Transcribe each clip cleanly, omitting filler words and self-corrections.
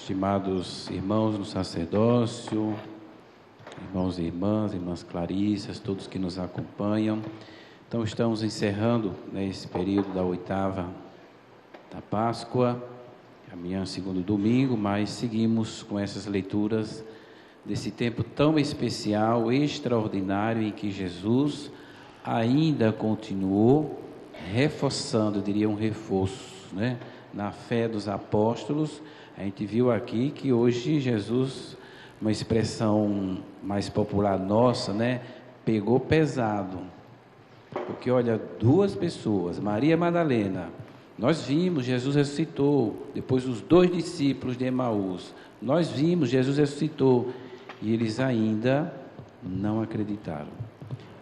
estimados irmãos no sacerdócio, irmãos e irmãs, irmãs Clarissas, todos que nos acompanham. Então, estamos encerrando, esse período da oitava da Páscoa, amanhã segundo domingo, mas seguimos com essas leituras desse tempo tão especial, extraordinário, em que Jesus ainda continuou reforçando, eu diria um reforço, na fé dos apóstolos. A gente viu aqui que hoje Jesus, uma expressão mais popular nossa, pegou pesado, porque olha, duas pessoas, Maria Madalena, nós vimos, Jesus ressuscitou. Depois os 2 discípulos de Emaús, nós vimos, Jesus ressuscitou, e eles ainda não acreditaram.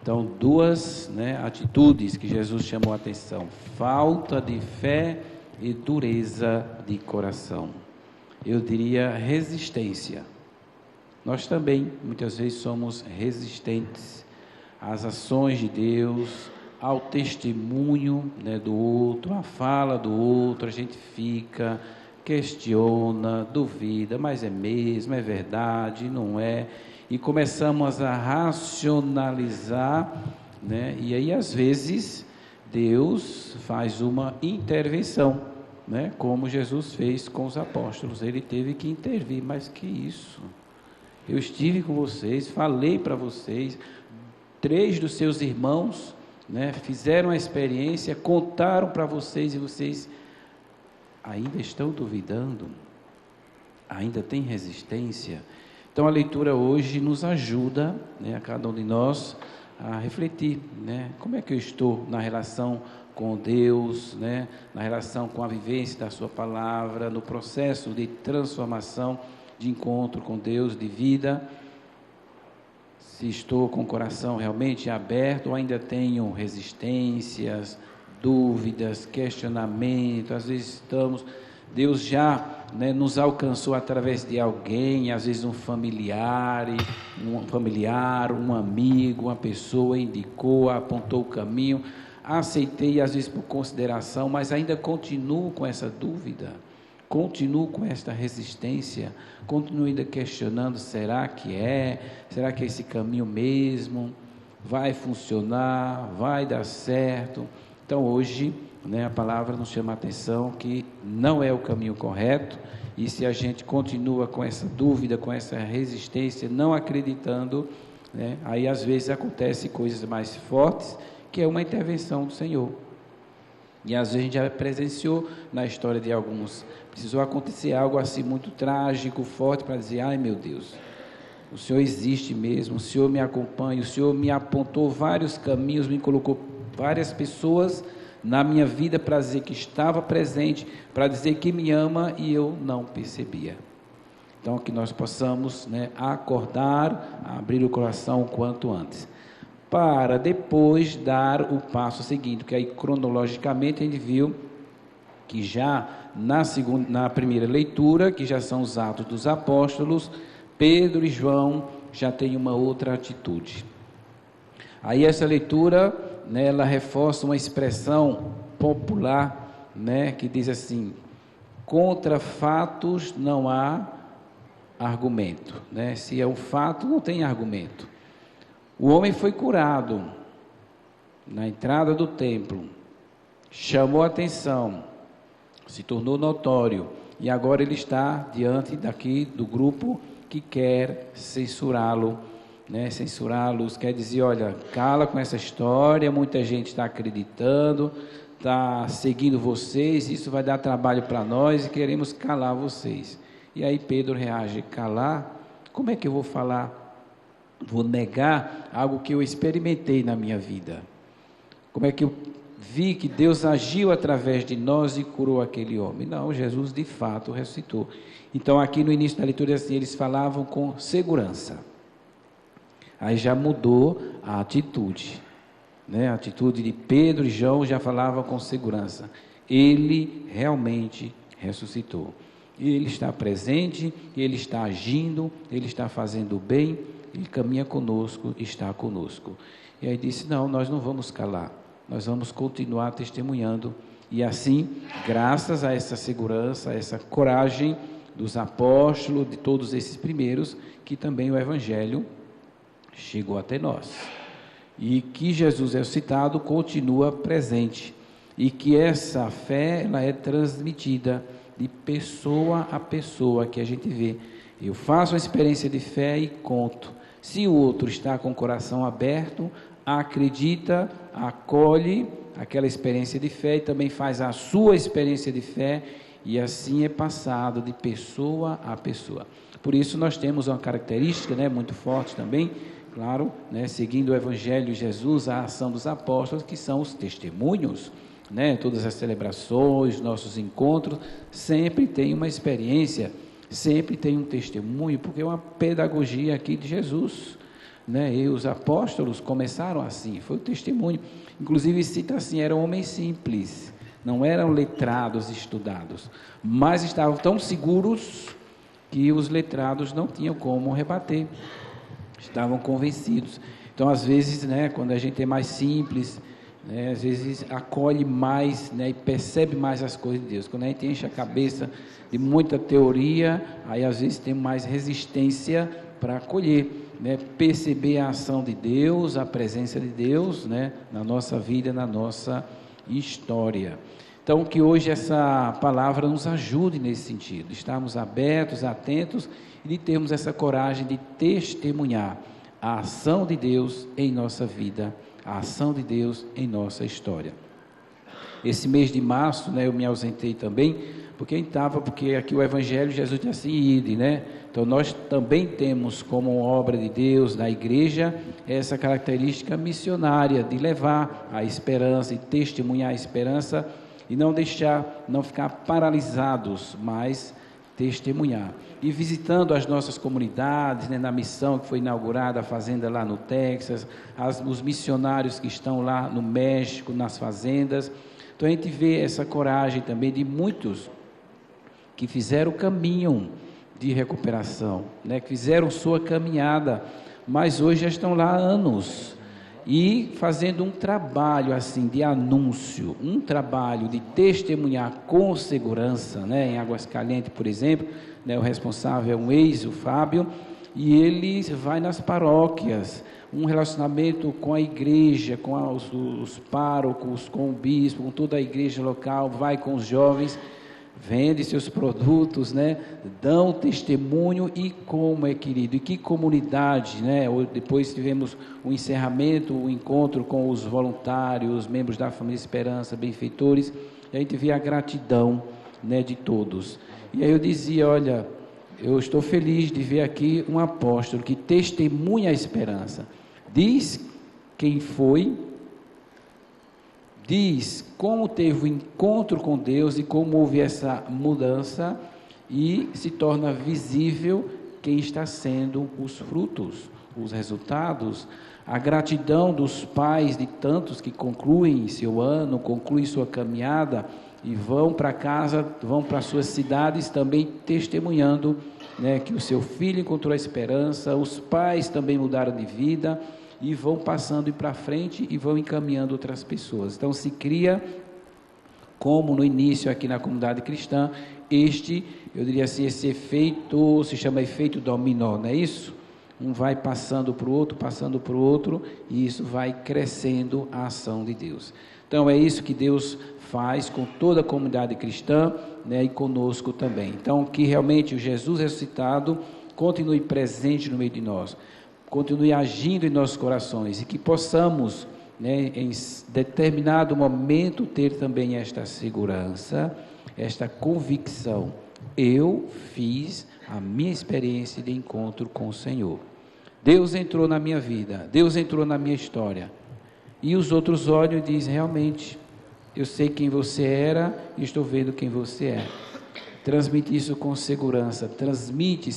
Então, duas atitudes que Jesus chamou a atenção: falta de fé e dureza de coração. Eu diria resistência. Nós também, muitas vezes, somos resistentes às ações de Deus, ao testemunho do outro, à fala do outro. A gente fica, questiona, duvida, mas é mesmo, é verdade, não é? E começamos a racionalizar, e aí às vezes Deus faz uma intervenção, como Jesus fez com os apóstolos. Ele teve que intervir. Mas que isso? Eu estive com vocês, falei para vocês, 3 dos seus irmãos, fizeram a experiência, contaram para vocês, e vocês ainda estão duvidando, ainda tem resistência. Então a leitura hoje nos ajuda, a cada um de nós, a refletir, como é que eu estou na relação com Deus, na relação com a vivência da sua palavra, no processo de transformação, de encontro com Deus, de vida. Se estou com o coração realmente aberto, ou ainda tenho resistências, dúvidas, questionamento. Às vezes Deus já nos alcançou através de alguém, às vezes um familiar, um amigo, uma pessoa indicou, apontou o caminho, aceitei às vezes por consideração, mas ainda continuo com essa dúvida, continuo com esta resistência, continuo ainda questionando: será que é esse caminho mesmo? Vai funcionar? Vai dar certo? Então hoje, a palavra nos chama a atenção que não é o caminho correto, e se a gente continua com essa dúvida, com essa resistência, não acreditando, aí às vezes acontecem coisas mais fortes, que é uma intervenção do Senhor. E às vezes a gente já presenciou na história de alguns, precisou acontecer algo assim muito trágico, forte, para dizer: ai meu Deus, o Senhor existe mesmo, o Senhor me acompanha, o Senhor me apontou vários caminhos, me colocou várias pessoas na minha vida para dizer que estava presente, para dizer que me ama, e eu não percebia. Então que nós possamos acordar, abrir o coração o quanto antes, para depois dar o passo seguinte, porque aí cronologicamente a gente viu que já na primeira leitura, que já são os Atos dos Apóstolos, Pedro e João já têm uma outra atitude. Aí essa leitura, ela reforça uma expressão popular, que diz assim: contra fatos não há argumento, se é um fato, não tem argumento. O homem foi curado na entrada do templo, chamou a atenção, se tornou notório, e agora ele está diante do grupo que quer censurá-lo, censurá-los, quer dizer: olha, cala com essa história, muita gente está acreditando, está seguindo vocês, isso vai dar trabalho para nós e queremos calar vocês. E aí Pedro reage: calar? Como é que eu vou falar? Vou negar algo que eu experimentei na minha vida? Como é que eu vi que Deus agiu através de nós e curou aquele homem? Não, Jesus de fato ressuscitou. Então aqui no início da leitura assim, eles falavam com segurança. Aí já mudou a atitude, A atitude de Pedro e João já falava com segurança. Ele realmente ressuscitou. Ele está presente, ele está agindo, ele está fazendo o bem, ele caminha conosco, está conosco. E aí disse: não, nós não vamos calar, nós vamos continuar testemunhando. E assim, graças a essa segurança, a essa coragem, dos apóstolos, de todos esses primeiros, que também o Evangelho chegou até nós. E que Jesus ressuscitado continua presente. E que essa fé, ela é transmitida de pessoa a pessoa, que a gente vê. Eu faço uma experiência de fé e conto. Se o outro está com o coração aberto, acredita, acolhe aquela experiência de fé e também faz a sua experiência de fé, e assim é passado de pessoa a pessoa. Por isso nós temos uma característica, né, muito forte também, claro, né, seguindo o Evangelho de Jesus, a ação dos apóstolos, que são os testemunhos, né, todas as celebrações, nossos encontros, sempre tem uma experiência, sempre tem um testemunho, porque é uma pedagogia aqui de Jesus, né? E os apóstolos começaram assim, foi o testemunho. Inclusive cita assim, eram homens simples, não eram letrados estudados, mas estavam tão seguros que os letrados não tinham como rebater, estavam convencidos. Então às vezes, né, quando a gente é mais simples, né, às vezes acolhe mais, né, e percebe mais as coisas de Deus. Quando a gente enche a cabeça de muita teoria, aí às vezes tem mais resistência para acolher, né, perceber a ação de Deus, a presença de Deus, né, na nossa vida, na nossa história. Então que hoje essa palavra nos ajude nesse sentido, estarmos abertos, atentos e de termos essa coragem de testemunhar a ação de Deus em nossa vida, a ação de Deus em nossa história. Esse mês de março, né, eu me ausentei também, porque aqui o Evangelho, Jesus disse assim, ide, né? Então nós também temos como obra de Deus na igreja essa característica missionária de levar a esperança e testemunhar a esperança e não ficar paralisados, mas testemunhar. E visitando as nossas comunidades, né, na missão que foi inaugurada, a fazenda lá no Texas, os missionários que estão lá no México, nas fazendas. Então a gente vê essa coragem também de muitos que fizeram o caminho de recuperação, né, que fizeram sua caminhada, mas hoje já estão lá há anos e fazendo um trabalho assim de anúncio, um trabalho de testemunhar com segurança, né, em Aguascalientes, por exemplo, né, o responsável é o Fábio, e ele vai nas paróquias, um relacionamento com a igreja, com os párocos, com o bispo, com toda a igreja local, vai com os jovens, vende seus produtos, né, dão testemunho. E como é querido, e que comunidade, né? Depois tivemos o encerramento, o encontro com os voluntários, os membros da Família Esperança, benfeitores, e a gente vê a gratidão, né, de todos. E aí eu dizia, olha, eu estou feliz de ver aqui um apóstolo que testemunha a esperança, diz quem foi, diz como teve o encontro com Deus e como houve essa mudança, e se torna visível quem está sendo os frutos, os resultados, a gratidão dos pais de tantos que concluem seu ano, concluem sua caminhada e vão para casa, vão para suas cidades também testemunhando, né, que o seu filho encontrou a esperança, os pais também mudaram de vida, e vão passando para frente e vão encaminhando outras pessoas. Então se cria, como no início aqui na comunidade cristã, eu diria assim, esse efeito, se chama efeito dominó, não é isso? Um vai passando para o outro, e isso vai crescendo a ação de Deus. Então é isso que Deus faz com toda a comunidade cristã, né, e conosco também. Então que realmente o Jesus ressuscitado continue presente no meio de nós, continue agindo em nossos corações, e que possamos, né, em determinado momento ter também esta segurança, esta convicção: eu fiz a minha experiência de encontro com o Senhor, Deus entrou na minha vida, Deus entrou na minha história, e os outros olham e dizem, realmente, eu sei quem você era e estou vendo quem você é. Transmite isso com segurança, transmite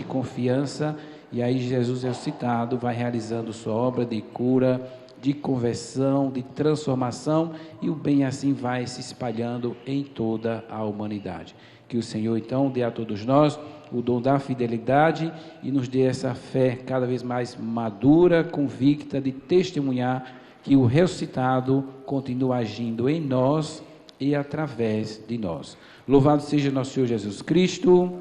confiança. E aí Jesus ressuscitado vai realizando sua obra de cura, de conversão, de transformação, e o bem assim vai se espalhando em toda a humanidade. Que o Senhor então dê a todos nós o dom da fidelidade e nos dê essa fé cada vez mais madura, convicta de testemunhar que o ressuscitado continua agindo em nós e através de nós. Louvado seja nosso Senhor Jesus Cristo.